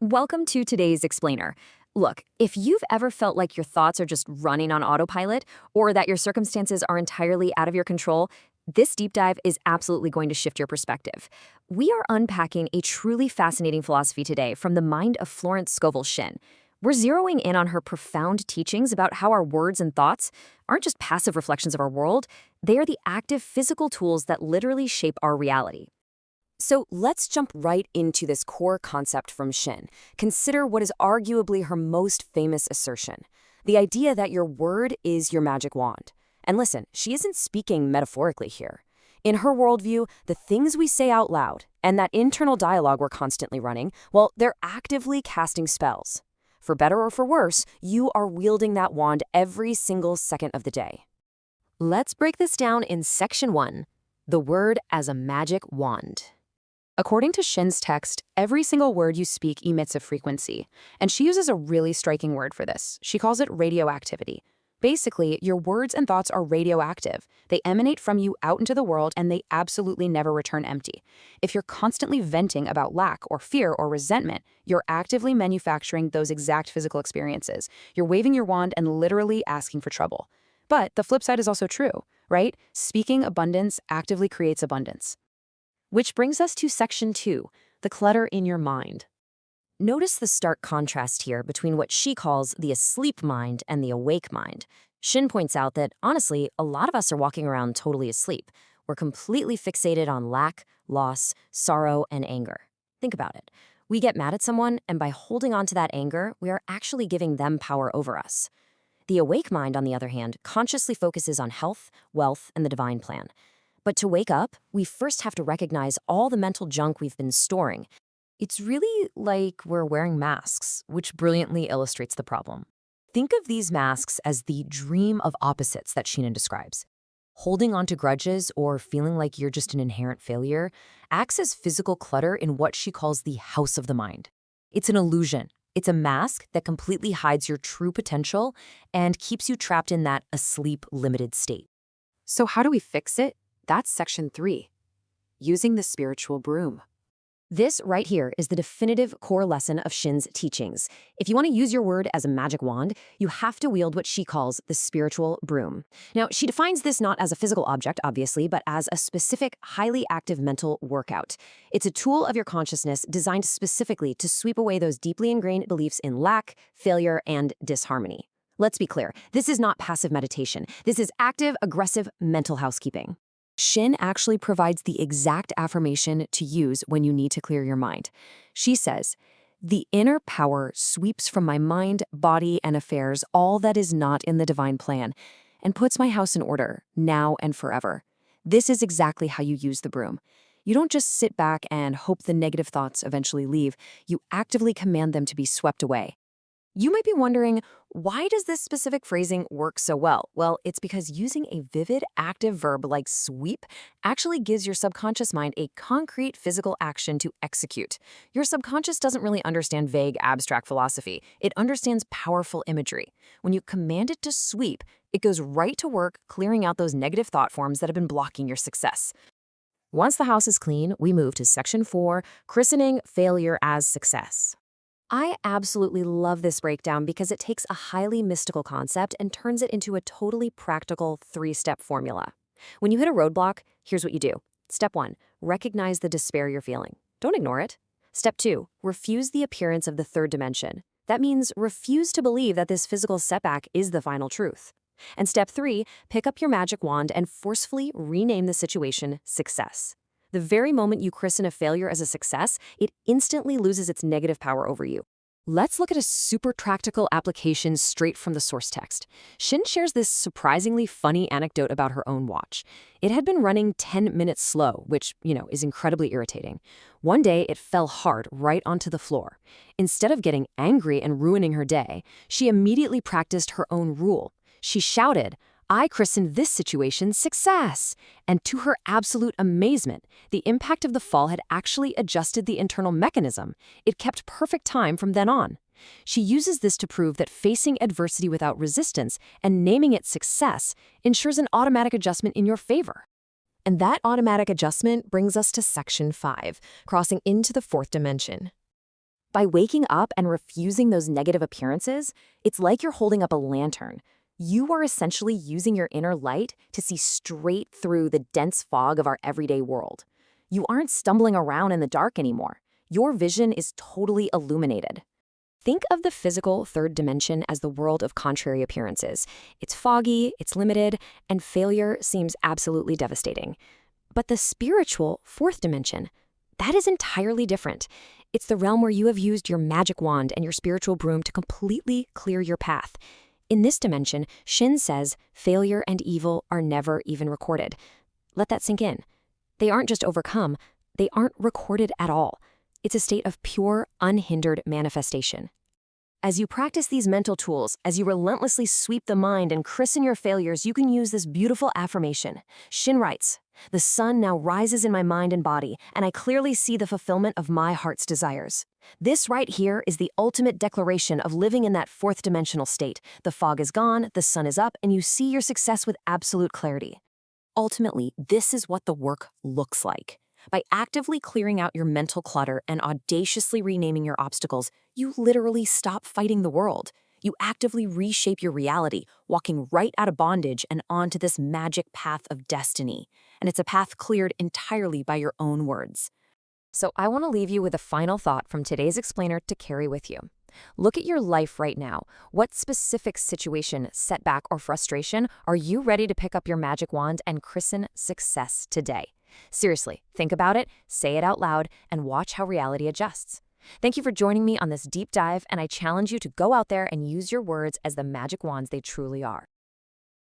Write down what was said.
Welcome to today's explainer. Look, if you've ever felt like your thoughts are just running on autopilot or that your circumstances are entirely out of your control, this deep dive is absolutely going to shift your perspective. We are unpacking a truly fascinating philosophy today from the mind of Florence Scovel Shinn. We're zeroing in on her profound teachings about how our words and thoughts aren't just passive reflections of our world, they are the active physical tools that literally shape our reality. So let's jump right into this core concept from Shinn. Consider what is arguably her most famous assertion, the idea that your word is your magic wand. And listen, she isn't speaking metaphorically here. In her worldview, the things we say out loud and that internal dialogue we're constantly running, well, they're actively casting spells. For better or for worse, you are wielding that wand every single second of the day. Let's break this down in Section 1, the word as a magic wand. According to Shinn's text, every single word you speak emits a frequency, and she uses a really striking word for this. She calls it radioactivity. Basically, your words and thoughts are radioactive. They emanate from you out into the world, and they absolutely never return empty. If you're constantly venting about lack or fear or resentment, you're actively manufacturing those exact physical experiences. You're waving your wand and literally asking for trouble. But the flip side is also true, right? Speaking abundance actively creates abundance. Which brings us to Section 2, the clutter in your mind. Notice the stark contrast here between what she calls the asleep mind and the awake mind. Shinn points out that, honestly, a lot of us are walking around totally asleep. We're completely fixated on lack, loss, sorrow, and anger. Think about it. We get mad at someone, and by holding on to that anger, we are actually giving them power over us. The awake mind, on the other hand, consciously focuses on health, wealth, and the divine plan. But to wake up, we first have to recognize all the mental junk we've been storing. It's really like we're wearing masks, which brilliantly illustrates the problem. Think of these masks as the dream of opposites that Shinn describes. Holding on to grudges or feeling like you're just an inherent failure acts as physical clutter in what she calls the house of the mind. It's an illusion. It's a mask that completely hides your true potential and keeps you trapped in that asleep, limited state. So how do we fix it? That's Section 3, using the spiritual broom. This right here is the definitive core lesson of Shinn's teachings. If you want to use your word as a magic wand, you have to wield what she calls the spiritual broom. Now, she defines this not as a physical object, obviously, but as a specific, highly active mental workout. It's a tool of your consciousness designed specifically to sweep away those deeply ingrained beliefs in lack, failure, and disharmony. Let's be clear, this is not passive meditation. This is active, aggressive mental housekeeping. Shinn actually provides the exact affirmation to use when you need to clear your mind. She says, "The inner power sweeps from my mind, body, and affairs all that is not in the divine plan, and puts my house in order, now and forever." This is exactly how you use the broom. You don't just sit back and hope the negative thoughts eventually leave. You actively command them to be swept away. You might be wondering, why does this specific phrasing work so well? Well, it's because using a vivid, active verb like sweep actually gives your subconscious mind a concrete physical action to execute. Your subconscious doesn't really understand vague, abstract philosophy. It understands powerful imagery. When you command it to sweep, it goes right to work clearing out those negative thought forms that have been blocking your success. Once the house is clean, we move to Section 4, christening failure as success. I absolutely love this breakdown because it takes a highly mystical concept and turns it into a totally practical 3-step formula. When you hit a roadblock, here's what you do. Step 1, recognize the despair you're feeling. Don't ignore it. Step 2, refuse the appearance of the third dimension. That means refuse to believe that this physical setback is the final truth. And step 3, pick up your magic wand and forcefully rename the situation success. The very moment you christen a failure as a success, it instantly loses its negative power over you. Let's look at a super practical application straight from the source text. Shinn shares this surprisingly funny anecdote about her own watch. It had been running 10 minutes slow, which, is incredibly irritating. One day, it fell hard right onto the floor. Instead of getting angry and ruining her day, she immediately practiced her own rule. She shouted, "I christened this situation success." And to her absolute amazement, the impact of the fall had actually adjusted the internal mechanism. It kept perfect time from then on. She uses this to prove that facing adversity without resistance and naming it success ensures an automatic adjustment in your favor. And that automatic adjustment brings us to Section 5, crossing into the 4th dimension. By waking up and refusing those negative appearances, it's like you're holding up a lantern. You are essentially using your inner light to see straight through the dense fog of our everyday world. You aren't stumbling around in the dark anymore. Your vision is totally illuminated. Think of the physical third dimension as the world of contrary appearances. It's foggy, it's limited, and failure seems absolutely devastating. But the spiritual fourth dimension, that is entirely different. It's the realm where you have used your magic wand and your spiritual broom to completely clear your path. In this dimension, Shinn says failure and evil are never even recorded. Let that sink in. They aren't just overcome, they aren't recorded at all. It's a state of pure, unhindered manifestation. As you practice these mental tools, as you relentlessly sweep the mind and christen your failures, you can use this beautiful affirmation. Shinn writes, "The sun now rises in my mind and body, and I clearly see the fulfillment of my heart's desires." This right here is the ultimate declaration of living in that fourth dimensional state. The fog is gone, the sun is up, and you see your success with absolute clarity. Ultimately, this is what the work looks like. By actively clearing out your mental clutter and audaciously renaming your obstacles, you literally stop fighting the world. You actively reshape your reality, walking right out of bondage and onto this magic path of destiny. And it's a path cleared entirely by your own words. So I want to leave you with a final thought from today's explainer to carry with you. Look at your life right now. What specific situation, setback, or frustration are you ready to pick up your magic wand and christen success today? Seriously, think about it, say it out loud, and watch how reality adjusts. Thank you for joining me on this deep dive, and I challenge you to go out there and use your words as the magic wands they truly are.